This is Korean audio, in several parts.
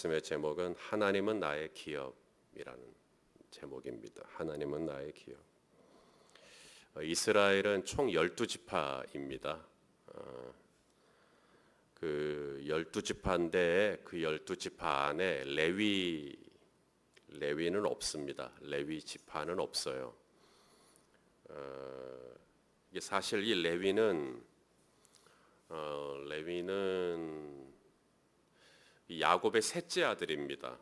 말씀의 제목은 하나님은 나의 기업이라는 제목입니다. 하나님은 나의 기업. 이스라엘은 총 12지파입니다. 그 12지파인데 그 12지파 안에 레위는 없습니다. 레위 지파는 없어요. 이게 사실 이 레위는 야곱의 셋째 아들입니다.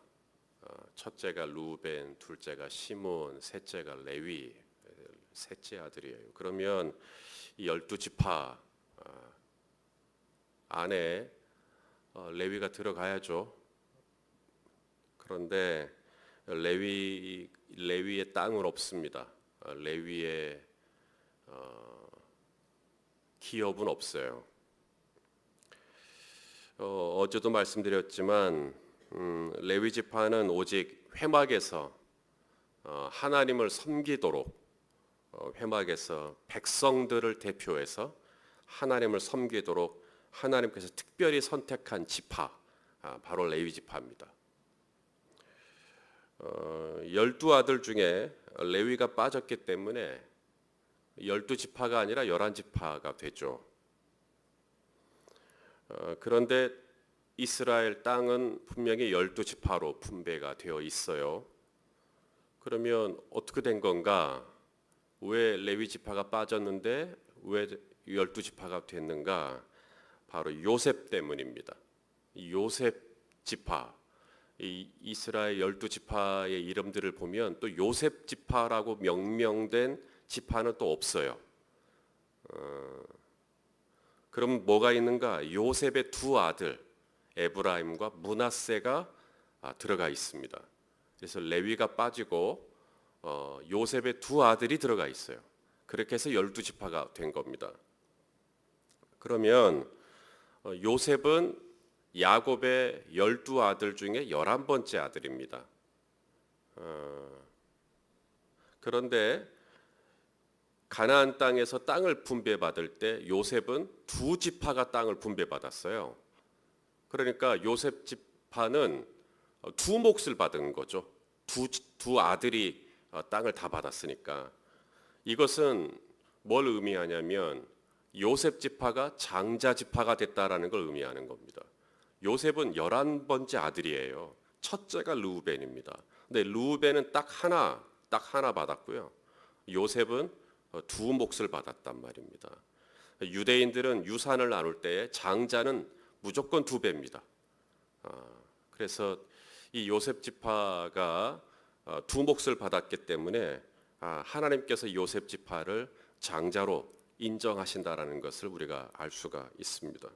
첫째가 루벤, 둘째가 시몬, 셋째가 레위, 셋째 아들이에요. 그러면 이 12지파 안에 레위가 들어가야죠. 그런데 레위의 땅은 없습니다. 레위의 기업은 없어요. 어제도 말씀드렸지만 레위 지파는 오직 회막에서 하나님을 섬기도록 회막에서 백성들을 대표해서 하나님을 섬기도록 하나님께서 특별히 선택한 지파, 바로 레위 지파입니다. 12아들 중에 레위가 빠졌기 때문에 12지파가 아니라 11지파가 되죠. 그런데 이스라엘 땅은 분명히 12지파로 분배가 되어 있어요. 그러면 어떻게 된 건가? 왜 레위 지파가 빠졌는데 왜 12지파가 됐는가? 바로 요셉 때문입니다. 요셉 지파, 이 이스라엘 12지파의 이름들을 보면 또 요셉 지파라고 명명된 지파는 또 없어요. 그럼 뭐가 있는가? 요셉의 두 아들 에브라임과 므낫세가 들어가 있습니다. 그래서 레위가 빠지고 요셉의 두 아들이 들어가 있어요. 그렇게 해서 12지파가 된 겁니다. 그러면 요셉은 야곱의 12아들 중에 11번째 아들입니다. 그런데 가나안 땅에서 땅을 분배받을 때 요셉은 두 지파가 땅을 분배받았어요. 그러니까 요셉 지파는 두 몫을 받은 거죠. 두 아들이 땅을 다 받았으니까. 이것은 뭘 의미하냐면 요셉 지파가 장자 지파가 됐다라는 걸 의미하는 겁니다. 요셉은 11번째 아들이에요. 첫째가 르우벤입니다. 근데 르우벤은 딱 하나 받았고요. 요셉은 두 몫을 받았단 말입니다. 유대인들은 유산을 나눌 때 장자는 무조건 2배입니다. 그래서 이 요셉 지파가 두 몫을 받았기 때문에 하나님께서 요셉 지파를 장자로 인정하신다라는 것을 우리가 알 수가 있습니다.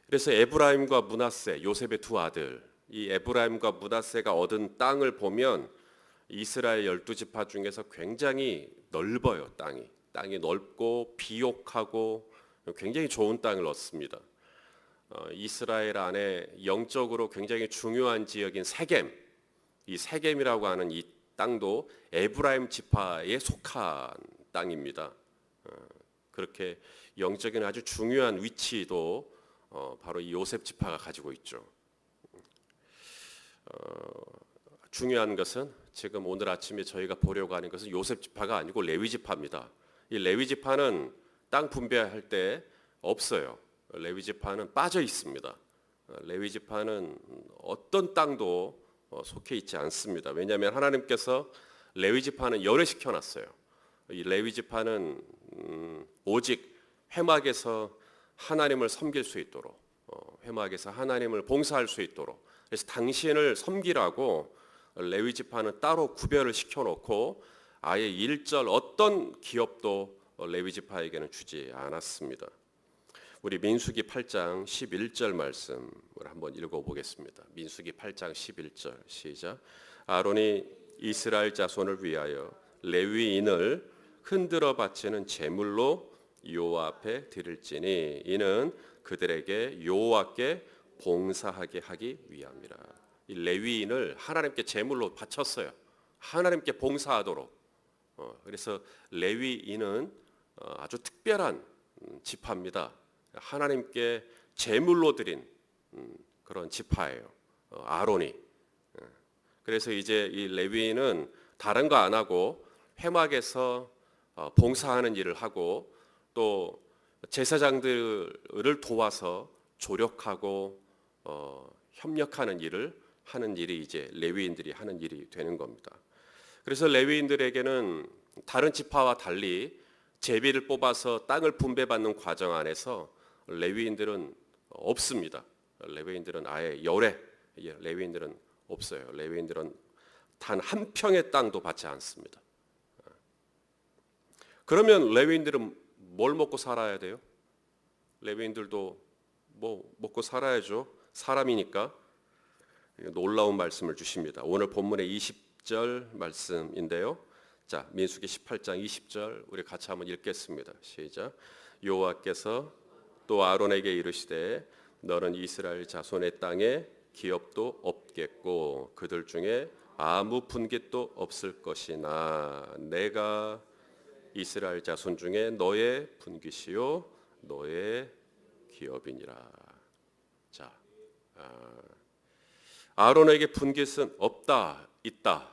그래서 에브라임과 므낫세, 요셉의 두 아들, 이 에브라임과 므낫세가 얻은 땅을 보면 이스라엘 12지파 중에서 굉장히 넓어요. 땅이 넓고 비옥하고 굉장히 좋은 땅을 얻습니다. 이스라엘 안에 영적으로 굉장히 중요한 지역인 세겜, 이 세겜이라고 하는 이 땅도 에브라임 지파에 속한 땅입니다. 그렇게 영적인 아주 중요한 위치도 바로 이 요셉 지파가 가지고 있죠. 중요한 것은 지금 오늘 아침에 저희가 보려고 하는 것은 요셉 지파가 아니고 레위 지파입니다. 이 레위 지파는 땅 분배할 때 없어요. 레위 지파는 빠져 있습니다. 레위 지파는 어떤 땅도 속해 있지 않습니다. 왜냐하면 하나님께서 레위 지파는 열애시켜 놨어요. 이 레위 지파는 오직 회막에서 하나님을 섬길 수 있도록, 회막에서 하나님을 봉사할 수 있도록, 그래서 당신을 섬기라고 레위 지파는 따로 구별을 시켜놓고 아예 일절 어떤 기업도 레위 지파에게는 주지 않았습니다. 우리 민수기 8장 11절 말씀을 한번 읽어보겠습니다. 민수기 8장 11절 시작. 아론이 이스라엘 자손을 위하여 레위인을 흔들어 바치는 제물로 여호와 앞에 드릴지니 이는 그들에게 여호와께 봉사하게 하기 위함이라. 이 레위인을 하나님께 제물로 바쳤어요. 하나님께 봉사하도록. 그래서 레위인은 아주 특별한 지파입니다. 하나님께 제물로 드린 그런 지파예요. 아론이. 그래서 이제 이 레위인은 다른 거 안 하고 회막에서 봉사하는 일을 하고 또 제사장들을 도와서 조력하고 협력하는 일을 하는 일이 이제 레위인들이 하는 일이 되는 겁니다. 그래서 레위인들에게는 다른 지파와 달리 제비를 뽑아서 땅을 분배받는 과정 안에서 레위인들은 없습니다. 레위인들은 아예 레위인들은 없어요. 레위인들은 단 한 평의 땅도 받지 않습니다. 그러면 레위인들은 뭘 먹고 살아야 돼요? 레위인들도 뭐 먹고 살아야죠. 사람이니까. 놀라운 말씀을 주십니다. 오늘 본문의 20절 말씀인데요. 자, 민수기 18장 20절 우리 같이 한번 읽겠습니다. 시작. 여호와께서 또 아론에게 이르시되 너는 이스라엘 자손의 땅에 기업도 없겠고 그들 중에 아무 분깃도 없을 것이나 내가 이스라엘 자손 중에 너의 분깃이요 너의 기업이니라. 자, 아론에게 분깃은 없다, 있다.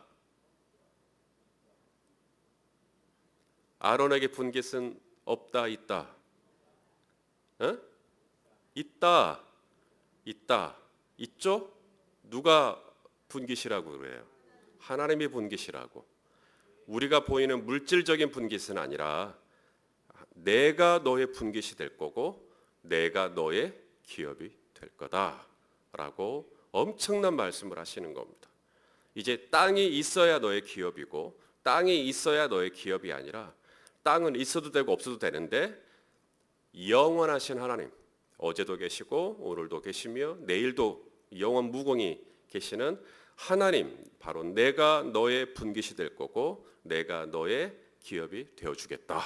아론에게 분깃은 없다, 있다. 있다, 있다, 있죠? 누가 분깃이라고 그래요? 하나님이 분깃이라고. 우리가 보이는 물질적인 분깃은 아니라 내가 너의 분깃이 될 거고 내가 너의 기업이 될 거다라고 엄청난 말씀을 하시는 겁니다. 이제 땅이 있어야 너의 기업이고 땅이 있어야 너의 기업이 아니라 땅은 있어도 되고 없어도 되는데 영원하신 하나님, 어제도 계시고 오늘도 계시며 내일도 영원 무궁히 계시는 하나님, 바로 내가 너의 분깃이 될 거고 내가 너의 기업이 되어주겠다.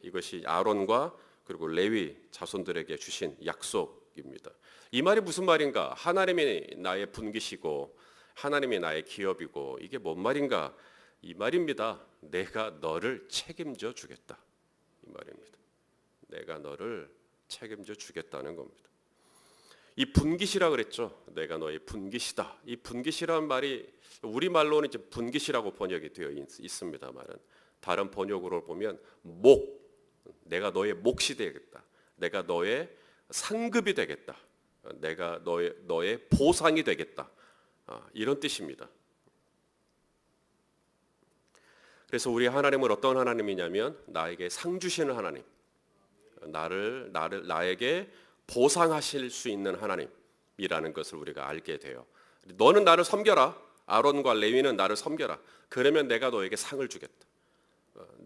이것이 아론과 그리고 레위 자손들에게 주신 약속입니다. 이 말이 무슨 말인가? 하나님이 나의 분깃이고 하나님이 나의 기업이고 이게 뭔 말인가? 이 말입니다. 내가 너를 책임져 주겠다. 이 말입니다. 내가 너를 책임져 주겠다는 겁니다. 이 분깃이라 그랬죠. 내가 너의 분깃이다. 이 분깃이란 말이 우리말로는 이제 분깃이라고 번역이 되어 있습니다만은 다른 번역으로 보면 내가 너의 몫이 되겠다. 내가 너의 상급이 되겠다. 내가 너의 보상이 되겠다. 이런 뜻입니다. 그래서 우리 하나님은 어떤 하나님이냐면 나에게 상 주시는 하나님, 나에게 보상하실 수 있는 하나님이라는 것을 우리가 알게 돼요. 너는 나를 섬겨라. 아론과 레위는 나를 섬겨라. 그러면 내가 너에게 상을 주겠다.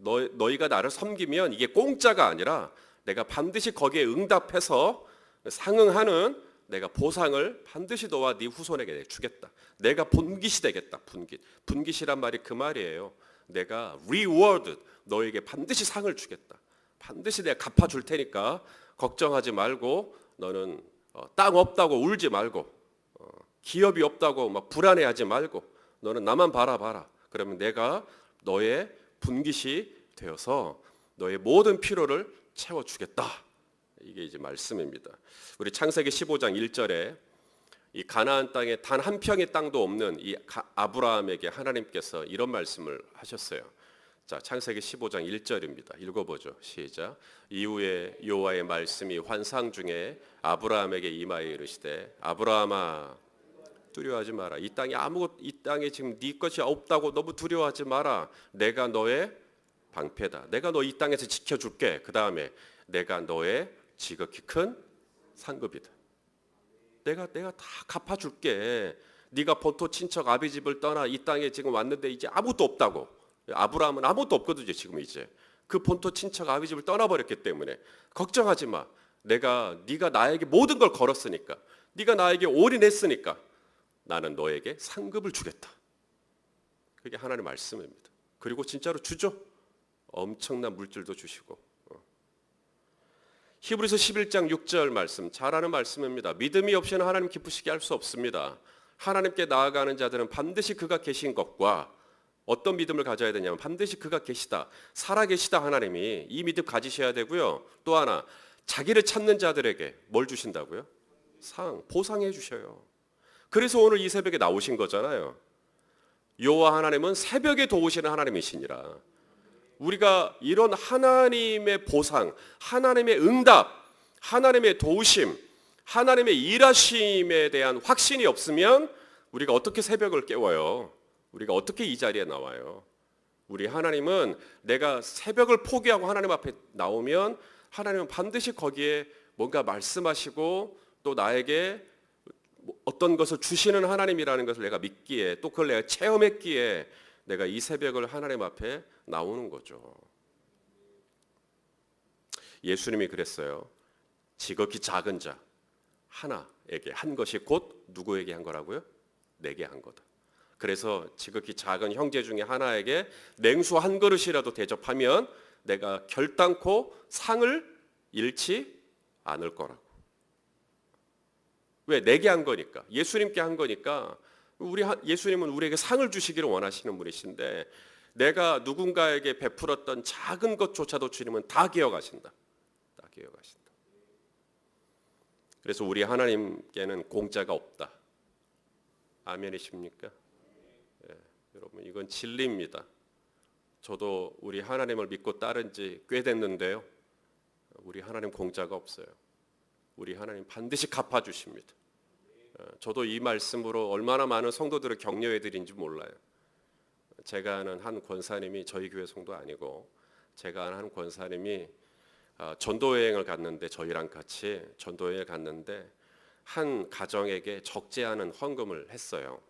너희가 나를 섬기면 이게 공짜가 아니라 내가 반드시 거기에 응답해서 상응하는 내가 보상을 반드시 너와 네 후손에게 주겠다. 내가 분깃이 되겠다. 분깃이란 말이 그 말이에요. 내가 reward, 너에게 반드시 상을 주겠다. 반드시 내가 갚아줄 테니까 걱정하지 말고 너는 땅 없다고 울지 말고 기업이 없다고 막 불안해하지 말고 너는 나만 바라봐라. 그러면 내가 너의 분깃이 되어서 너의 모든 필요를 채워주겠다. 이게 이제 말씀입니다. 우리 창세기 15장 1절에 이 가나안 땅에 단 한 평의 땅도 없는 이 아브라함에게 하나님께서 이런 말씀을 하셨어요. 자, 창세기 15장 1절입니다. 읽어보죠. 시작. 이후에 여호와의 말씀이 환상 중에 아브라함에게 임하여 이르시되 아브라함아 두려워하지 마라. 이 땅에 지금 네 것이 없다고 너무 두려워하지 마라. 내가 너의 방패다. 내가 너 이 땅에서 지켜줄게. 그 다음에 내가 너의 지극히 큰 상급이다. 내가 다 갚아줄게. 네가 본토 친척 아비 집을 떠나 이 땅에 지금 왔는데 이제 아무것도 없다고. 아브라함은 아무것도 없거든요. 지금 이제 그 본토 친척 아비 집을 떠나버렸기 때문에 걱정하지 마. 네가 나에게 모든 걸 걸었으니까, 네가 나에게 올인했으니까 나는 너에게 상급을 주겠다. 그게 하나님의 말씀입니다. 그리고 진짜로 주죠. 엄청난 물질도 주시고. 히브리서 11장 6절 말씀, 잘 아는 말씀입니다. 믿음이 없이는 하나님 기쁘시게 할 수 없습니다. 하나님께 나아가는 자들은 반드시 그가 계신 것과 어떤 믿음을 가져야 되냐면 반드시 그가 계시다, 살아계시다. 하나님이 이 믿음 가지셔야 되고요. 또 하나, 자기를 찾는 자들에게 뭘 주신다고요? 보상해 주셔요. 그래서 오늘 이 새벽에 나오신 거잖아요. 여호와 하나님은 새벽에 도우시는 하나님이시니라. 우리가 이런 하나님의 보상, 하나님의 응답, 하나님의 도우심, 하나님의 일하심에 대한 확신이 없으면 우리가 어떻게 새벽을 깨워요? 우리가 어떻게 이 자리에 나와요? 우리 하나님은 내가 새벽을 포기하고 하나님 앞에 나오면 하나님은 반드시 거기에 뭔가 말씀하시고 또 나에게 어떤 것을 주시는 하나님이라는 것을 내가 믿기에, 또 그걸 내가 체험했기에 내가 이 새벽을 하나님 앞에 나오는 거죠. 예수님이 그랬어요. 지극히 작은 자 하나에게 한 것이 곧 누구에게 한 거라고요? 내게 한 거다. 그래서 지극히 작은 형제 중에 하나에게 냉수 한 그릇이라도 대접하면 내가 결단코 상을 잃지 않을 거라고. 왜? 내게 한 거니까. 예수님께 한 거니까. 예수님은 우리에게 상을 주시기를 원하시는 분이신데, 내가 누군가에게 베풀었던 작은 것조차도 주님은 다 기억하신다. 다 기억하신다. 그래서 우리 하나님께는 공짜가 없다. 아멘이십니까? 예, 여러분, 이건 진리입니다. 저도 우리 하나님을 믿고 따른 지 꽤 됐는데요, 우리 하나님 공짜가 없어요. 우리 하나님 반드시 갚아주십니다. 저도 이 말씀으로 얼마나 많은 성도들을 격려해 드린지 몰라요. 제가 아는 한 권사님이, 저희 교회 성도 아니고 제가 아는 한 권사님이 전도여행을 갔는데, 저희랑 같이 전도여행을 갔는데 한 가정에게 적지 않은 헌금을 했어요.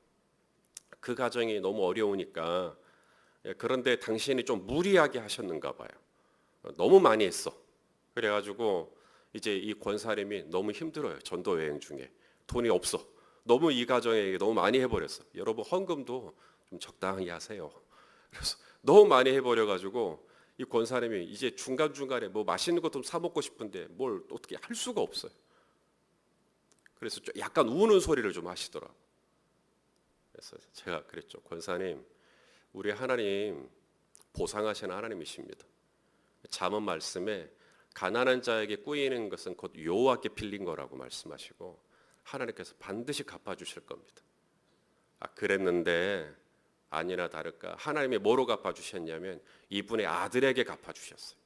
그 가정이 너무 어려우니까, 그런데 당신이 좀 무리하게 하셨는가 봐요. 너무 많이 했어. 그래가지고 이제 이 권사님이 너무 힘들어요. 전도여행 중에 돈이 없어. 너무 이 가정에게 너무 많이 해버렸어. 여러분, 헌금도 좀 적당히 하세요. 그래서 너무 많이 해버려가지고 이 권사님이 이제 중간중간에 뭐 맛있는 것 좀 사 먹고 싶은데 뭘 어떻게 할 수가 없어요. 그래서 약간 우는 소리를 좀 하시더라고요. 그래서 제가 그랬죠. 권사님, 우리 하나님 보상하시는 하나님이십니다. 잠언 말씀에 가난한 자에게 꾸이는 것은 곧 여호와께 빌린 거라고 말씀하시고, 하나님께서 반드시 갚아주실 겁니다. 그랬는데 아니나 다를까 하나님이 뭐로 갚아주셨냐면 이분의 아들에게 갚아주셨어요.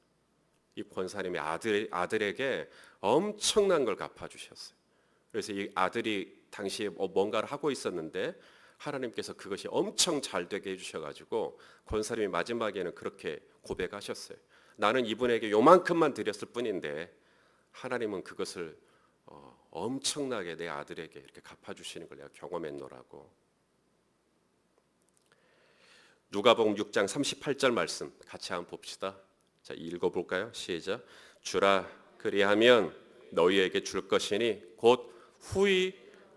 이 권사님의 아들에게 엄청난 걸 갚아주셨어요. 그래서 이 아들이 당시에 뭔가를 하고 있었는데 하나님께서 그것이 엄청 잘 되게 해주셔가지고 권사님이 마지막에는 그렇게 고백하셨어요. 나는 이분에게 요만큼만 드렸을 뿐인데 하나님은 그것을 엄청나게 내 아들에게 이렇게 갚아주시는 걸 내가 경험했노라고. 누가복음 6장 38절 말씀 같이 한번 봅시다. 자, 읽어볼까요? 시작. 주라 그리하면 너희에게 줄 것이니 곧 후히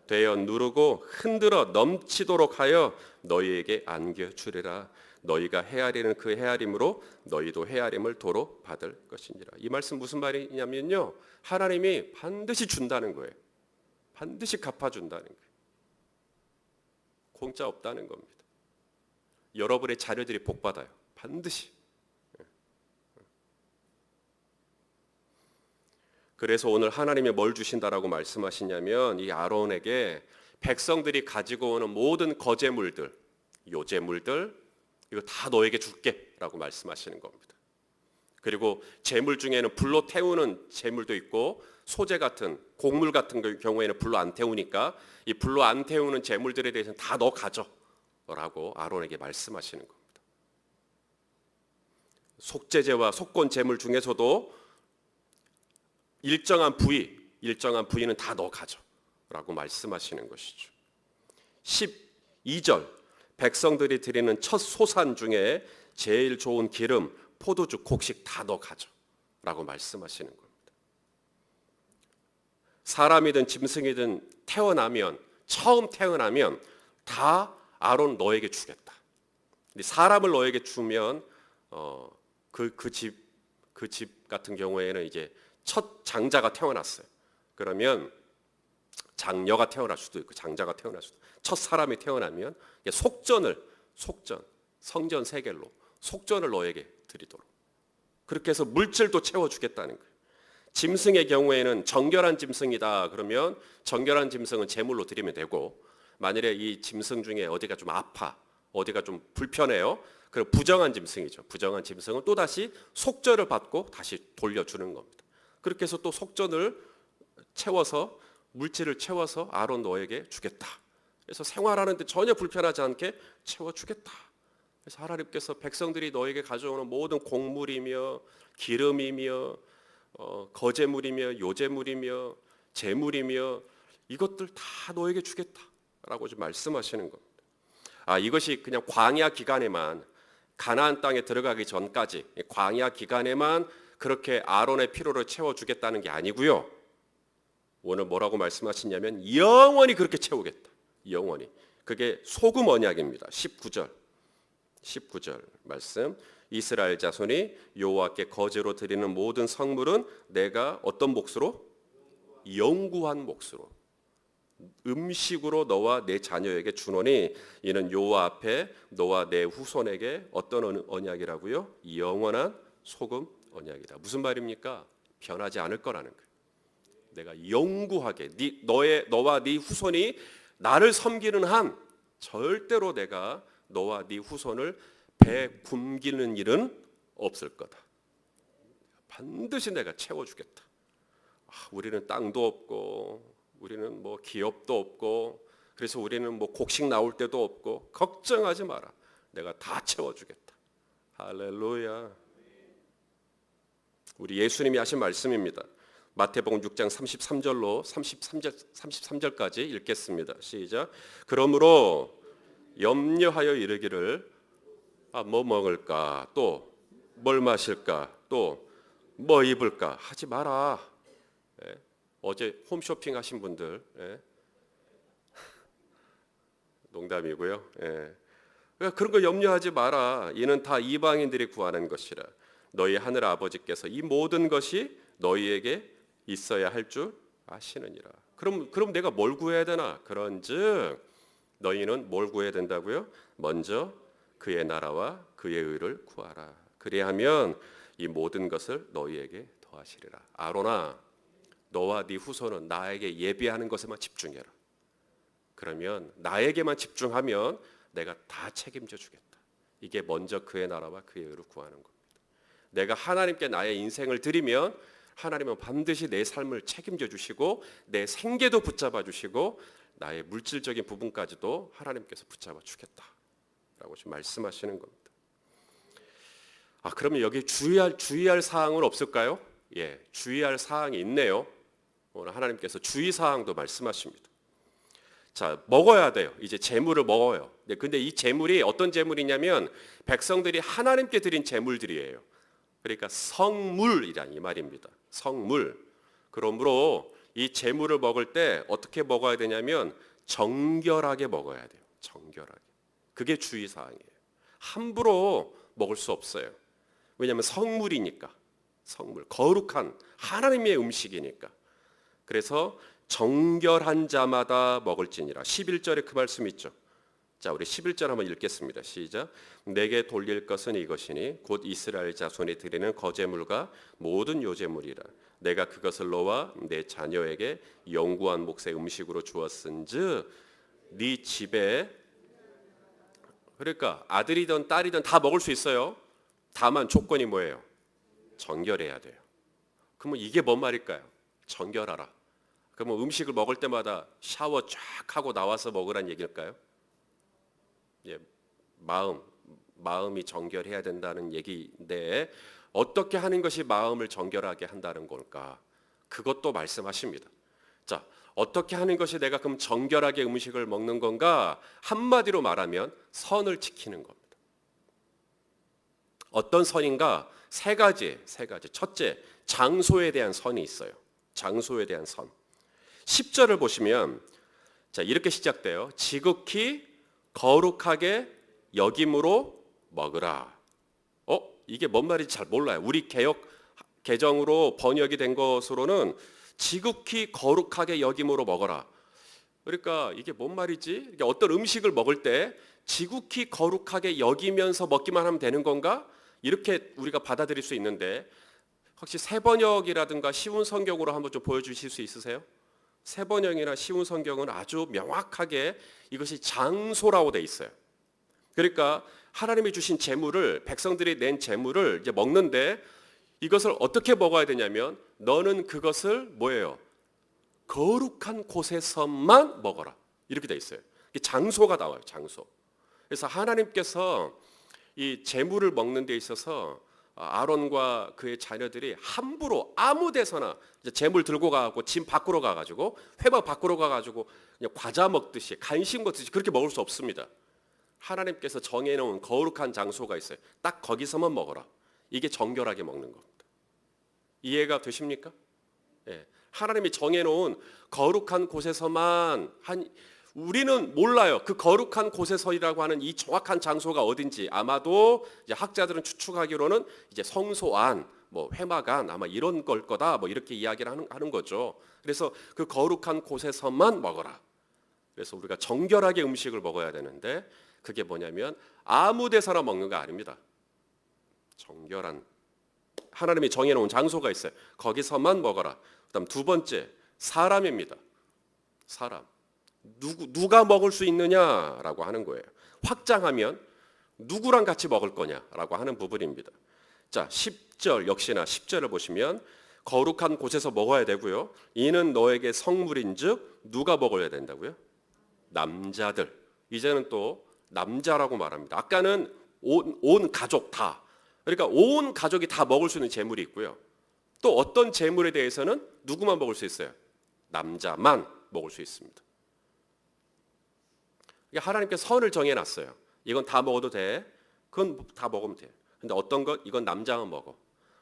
되어 누르고 흔들어 넘치도록 하여 너희에게 안겨주리라. 너희가 헤아리는 그 헤아림으로 너희도 헤아림을 도로 받을 것이니라. 이 말씀 무슨 말이냐면요, 하나님이 반드시 준다는 거예요. 반드시 갚아준다는 거예요. 공짜 없다는 겁니다. 여러분의 자녀들이 복 받아요. 반드시. 그래서 오늘 하나님이 뭘 주신다라고 말씀하시냐면, 이 아론에게 백성들이 가지고 오는 모든 거제물들, 요제물들, 이거 다 너에게 줄게라고 말씀하시는 겁니다. 그리고 제물 중에는 불로 태우는 제물도 있고, 소재 같은 곡물 같은 경우에는 불로 안 태우니까 이 불로 안 태우는 제물들에 대해서는 다 너 가져라고 아론에게 말씀하시는 겁니다. 속죄제와 속건 제물 중에서도 일정한 부위는 다 너 가져라고 말씀하시는 것이죠. 12절, 백성들이 드리는 첫 소산 중에 제일 좋은 기름, 포도주, 곡식 다 너 가져라고 말씀하시는 겁니다. 사람이든 짐승이든 처음 태어나면 다 아론 너에게 주겠다. 근데 사람을 너에게 주면 그 집 같은 경우에는 이제 첫 장자가 태어났어요. 그러면 장녀가 태어날 수도 있고 장자가 태어날 수도 있고, 첫 사람이 태어나면 성전 세겔로 속전을 너에게 드리도록, 그렇게 해서 물질도 채워주겠다는 거예요. 짐승의 경우에는 정결한 짐승이다 그러면 정결한 짐승은 제물로 드리면 되고, 만일에 이 짐승 중에 어디가 좀 아파, 어디가 좀 불편해요. 그럼 부정한 짐승이죠. 부정한 짐승은 또 다시 속전을 받고 다시 돌려주는 겁니다. 그렇게 해서 또 속전을 채워서 물질을 채워서 아론 너에게 주겠다. 그래서 생활하는데 전혀 불편하지 않게 채워주겠다. 그래서 하나님께서 백성들이 너에게 가져오는 모든 곡물이며 기름이며 거제물이며 요제물이며 제물이며 이것들 다 너에게 주겠다라고 좀 말씀하시는 겁니다. 이것이 그냥 광야 기간에만 가나안 땅에 들어가기 전까지 광야 기간에만 그렇게 아론의 필요를 채워주겠다는 게 아니고요. 오늘 뭐라고 말씀하시냐면 영원히 그렇게 채우겠다. 영원히. 그게 소금 언약입니다. 19절 말씀. 이스라엘 자손이 여호와께 거제로 드리는 모든 성물은 내가 어떤 몫으로? 영구한 몫으로. 음식으로 너와 내 자녀에게 주노니 이는 여호와 앞에 너와 내 후손에게 어떤 언약이라고요? 영원한 소금 언약이다. 무슨 말입니까? 변하지 않을 거라는 거예요. 내가 영구하게 너와 네 후손이 나를 섬기는 한 절대로 내가 너와 네 후손을 배 굶기는 일은 없을 거다. 반드시 내가 채워주겠다. 우리는 땅도 없고 우리는 뭐 기업도 없고 그래서 우리는 뭐 곡식 나올 때도 없고 걱정하지 마라. 내가 다 채워주겠다. 할렐루야. 우리 예수님이 하신 말씀입니다. 마태복음 6장 33절로 33절까지 읽겠습니다. 시작. 그러므로 염려하여 이르기를 뭐 먹을까 또 뭘 마실까 또 뭐 입을까 하지 마라. 어제 홈쇼핑 하신 분들 농담이고요. 그러니까 그런 거 염려하지 마라. 이는 다 이방인들이 구하는 것이라. 너희 하늘 아버지께서 이 모든 것이 너희에게 있어야 할 줄 아시느니라. 그럼 내가 뭘 구해야 되나? 그런즉 너희는 뭘 구해야 된다고요? 먼저 그의 나라와 그의 의를 구하라. 그리하면 이 모든 것을 너희에게 더하시리라. 아론아, 너와 네 후손은 나에게 예배하는 것에만 집중해라. 그러면 나에게만 집중하면 내가 다 책임져 주겠다. 이게 먼저 그의 나라와 그의 의를 구하는 겁니다. 내가 하나님께 나의 인생을 드리면 하나님은 반드시 내 삶을 책임져 주시고 내 생계도 붙잡아 주시고 나의 물질적인 부분까지도 하나님께서 붙잡아 주겠다라고 지금 말씀하시는 겁니다. 그러면 여기 주의할 사항은 없을까요? 예, 주의할 사항이 있네요. 오늘 하나님께서 주의 사항도 말씀하십니다. 자, 먹어야 돼요. 이제 제물을 먹어요. 근데 이 제물이 어떤 제물이냐면 백성들이 하나님께 드린 제물들이에요. 그러니까 성물이란 이 말입니다. 성물. 그러므로 이 제물을 먹을 때 어떻게 먹어야 되냐면 정결하게 먹어야 돼요. 정결하게. 그게 주의 사항이에요. 함부로 먹을 수 없어요. 왜냐하면 성물이니까. 성물, 거룩한 하나님의 음식이니까. 그래서 정결한 자마다 먹을지니라. 11절에 그 말씀 있죠. 자, 우리 11절 한번 읽겠습니다. 시작. 내게 돌릴 것은 이것이니 곧 이스라엘 자손이 드리는 거제물과 모든 요제물이라. 내가 그것을 너와 내 자녀에게 영구한 몫의 음식으로 주었은즉 네 집에, 그러니까 아들이든 딸이든 다 먹을 수 있어요. 다만 조건이 뭐예요? 정결해야 돼요. 그러면 이게 뭔 말일까요? 정결하라. 그러면 음식을 먹을 때마다 샤워 쫙 하고 나와서 먹으란 얘기일까요? 예, 마음이 정결해야 된다는 얘기인데 어떻게 하는 것이 마음을 정결하게 한다는 걸까? 그것도 말씀하십니다. 자, 어떻게 하는 것이 내가 그럼 정결하게 음식을 먹는 건가? 한마디로 말하면 선을 지키는 겁니다. 어떤 선인가? 세 가지. 첫째, 장소에 대한 선이 있어요. 장소에 대한 선. 10절을 보시면 자, 이렇게 시작돼요. 지극히 거룩하게 여김으로 먹으라. 이게 뭔 말인지 잘 몰라요. 우리 개정으로 번역이 된 것으로는 지극히 거룩하게 여김으로 먹어라. 그러니까 이게 뭔 말이지? 어떤 음식을 먹을 때 지극히 거룩하게 여기면서 먹기만 하면 되는 건가? 이렇게 우리가 받아들일 수 있는데 혹시 새 번역이라든가 쉬운 성경으로 한번 좀 보여주실 수 있으세요? 세번역이나 쉬운 성경은 아주 명확하게 이것이 장소라고 돼 있어요. 그러니까 하나님이 주신 제물을, 백성들이 낸 제물을 이제 먹는데 이것을 어떻게 먹어야 되냐면 너는 그것을 뭐예요? 거룩한 곳에서만 먹어라. 이렇게 돼 있어요. 장소가 나와요. 장소. 그래서 하나님께서 이 제물을 먹는 데 있어서 아론과 그의 자녀들이 함부로 아무 데서나 제물 들고 가고 짐 밖으로 가가지고 회막 밖으로 가가지고 그냥 과자 먹듯이 간식 먹듯이 그렇게 먹을 수 없습니다. 하나님께서 정해놓은 거룩한 장소가 있어요. 딱 거기서만 먹어라. 이게 정결하게 먹는 겁니다. 이해가 되십니까? 예. 하나님이 정해놓은 거룩한 곳에서만 우리는 몰라요. 그 거룩한 곳에서이라고 하는 이 정확한 장소가 어딘지. 아마도 이제 학자들은 추측하기로는 이제 성소 안, 뭐 회막 안, 아마 이런 걸 거다. 뭐 이렇게 이야기를 하는 거죠. 그래서 그 거룩한 곳에서만 먹어라. 그래서 우리가 정결하게 음식을 먹어야 되는데 그게 뭐냐면 아무 데서나 먹는 거 아닙니다. 정결한 하나님이 정해놓은 장소가 있어요. 거기서만 먹어라. 그다음 두 번째 사람입니다. 사람. 누가 먹을 수 있느냐라고 하는 거예요. 확장하면 누구랑 같이 먹을 거냐라고 하는 부분입니다. 자, 10절 역시나 10절을 보시면 거룩한 곳에서 먹어야 되고요. 이는 너에게 성물인즉 누가 먹어야 된다고요? 남자들. 이제는 또 남자라고 말합니다. 아까는 온 가족 다. 그러니까 온 가족이 다 먹을 수 있는 제물이 있고요. 또 어떤 제물에 대해서는 누구만 먹을 수 있어요? 남자만 먹을 수 있습니다. 하나님께서 선을 정해놨어요. 이건 다 먹어도 돼. 그건 다 먹으면 돼. 근데 어떤 것 이건 남자만 먹어.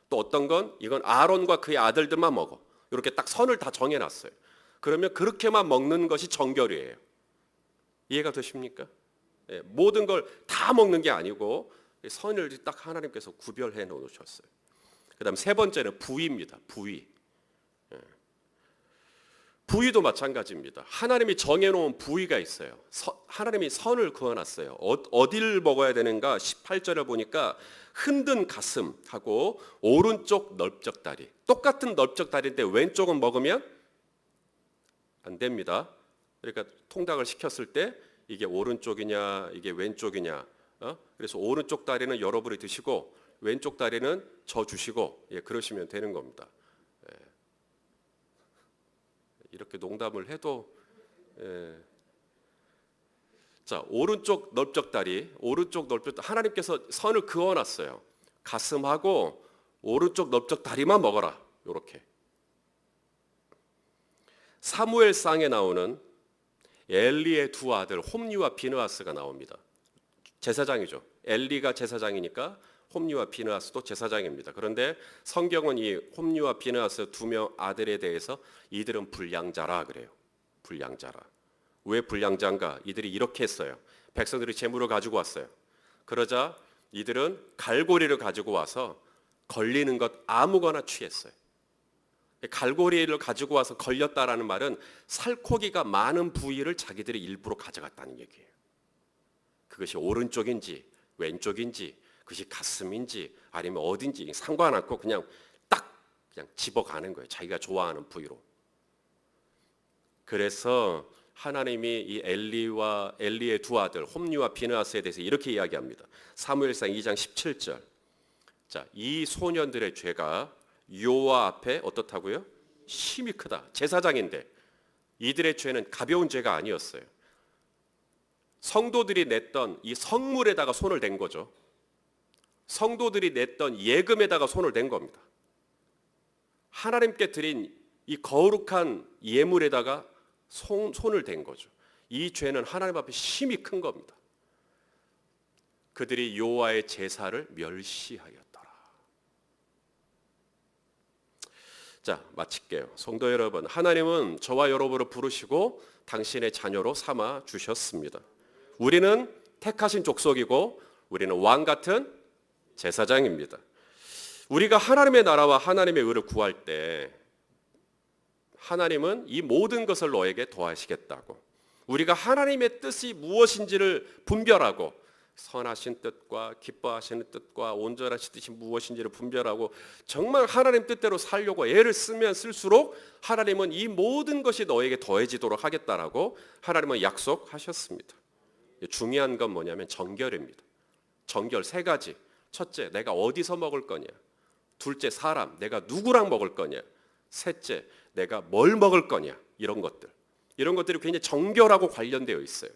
또 어떤 건 이건 아론과 그의 아들들만 먹어. 이렇게 딱 선을 다 정해놨어요. 그러면 그렇게만 먹는 것이 정결이에요. 이해가 되십니까? 예, 모든 걸 다 먹는 게 아니고 선을 딱 하나님께서 구별해 놓으셨어요. 그다음 세 번째는 부위입니다. 부위. 부위도 마찬가지입니다. 하나님이 정해놓은 부위가 있어요. 하나님이 선을 그어놨어요. 어디를 먹어야 되는가? 18절에 보니까 흔든 가슴하고 오른쪽 넓적 다리. 똑같은 넓적 다리인데 왼쪽은 먹으면 안 됩니다. 그러니까 통닭을 시켰을 때 이게 오른쪽이냐 이게 왼쪽이냐. 그래서 오른쪽 다리는 여러분이 드시고 왼쪽 다리는 저 주시고 그러시면 되는 겁니다. 이렇게 농담을 해도 자 오른쪽 넓적 다리 하나님께서 선을 그어놨어요. 가슴하고 오른쪽 넓적 다리만 먹어라. 이렇게 사무엘상에 나오는 엘리의 두 아들 홈리와 비느하스가 나옵니다. 제사장이죠. 엘리가 제사장이니까 홈리와 비느하스도 제사장입니다. 그런데 성경은 이 홈리와 비느하스 두 명 아들에 대해서 이들은 불량자라 그래요. 불량자라. 왜 불량자인가? 이들이 이렇게 했어요. 백성들이 재물을 가지고 왔어요. 그러자 이들은 갈고리를 가지고 와서 걸리는 것 아무거나 취했어요. 갈고리를 가지고 와서 걸렸다라는 말은 살코기가 많은 부위를 자기들이 일부러 가져갔다는 얘기예요. 그것이 오른쪽인지 왼쪽인지 그것이 가슴인지 아니면 어딘지 상관않고 그냥 집어가는 거예요. 자기가 좋아하는 부위로. 그래서 하나님이 이 엘리의 두 아들 홈리와 비느하스에 대해서 이렇게 이야기합니다. 사무엘상 2장 17절. 자, 이 소년들의 죄가 여호와 앞에 어떻다고요? 심히 크다. 제사장인데 이들의 죄는 가벼운 죄가 아니었어요. 성도들이 냈던 이 성물에다가 손을 댄 거죠. 성도들이 냈던 예금에다가 손을 댄 겁니다. 하나님께 드린 이 거룩한 예물에다가 손을 댄 거죠. 이 죄는 하나님 앞에 심히 큰 겁니다. 그들이 여호와의 제사를 멸시하였더라. 자, 마칠게요. 성도 여러분, 하나님은 저와 여러분을 부르시고 당신의 자녀로 삼아 주셨습니다. 우리는 택하신 족속이고 우리는 왕 같은 제사장입니다. 우리가 하나님의 나라와 하나님의 의를 구할 때 하나님은 이 모든 것을 너에게 더하시겠다고, 우리가 하나님의 뜻이 무엇인지를 분별하고 선하신 뜻과 기뻐하시는 뜻과 온전하신 뜻이 무엇인지를 분별하고 정말 하나님 뜻대로 살려고 애를 쓰면 쓸수록 하나님은 이 모든 것이 너에게 더해지도록 하겠다라고 하나님은 약속하셨습니다. 중요한 건 뭐냐면 정결입니다. 정결 세 가지. 첫째, 내가 어디서 먹을 거냐. 둘째, 사람, 내가 누구랑 먹을 거냐. 셋째, 내가 뭘 먹을 거냐. 이런 것들이 굉장히 정결하고 관련되어 있어요.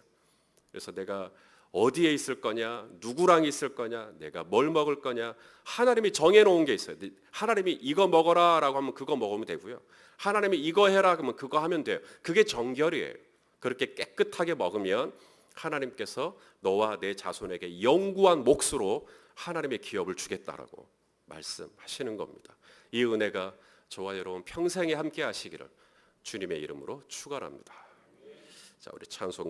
그래서 내가 어디에 있을 거냐, 누구랑 있을 거냐, 내가 뭘 먹을 거냐. 하나님이 정해놓은 게 있어요. 하나님이 이거 먹어라라고 하면 그거 먹으면 되고요. 하나님이 이거 해라 그러면 그거 하면 돼요. 그게 정결이에요. 그렇게 깨끗하게 먹으면 하나님께서 너와 내 자손에게 영구한 몫으로 하나님의 기업을 주겠다라고 말씀하시는 겁니다. 이 은혜가 저와 여러분 평생에 함께 하시기를 주님의 이름으로 축원합니다. 자, 우리 찬송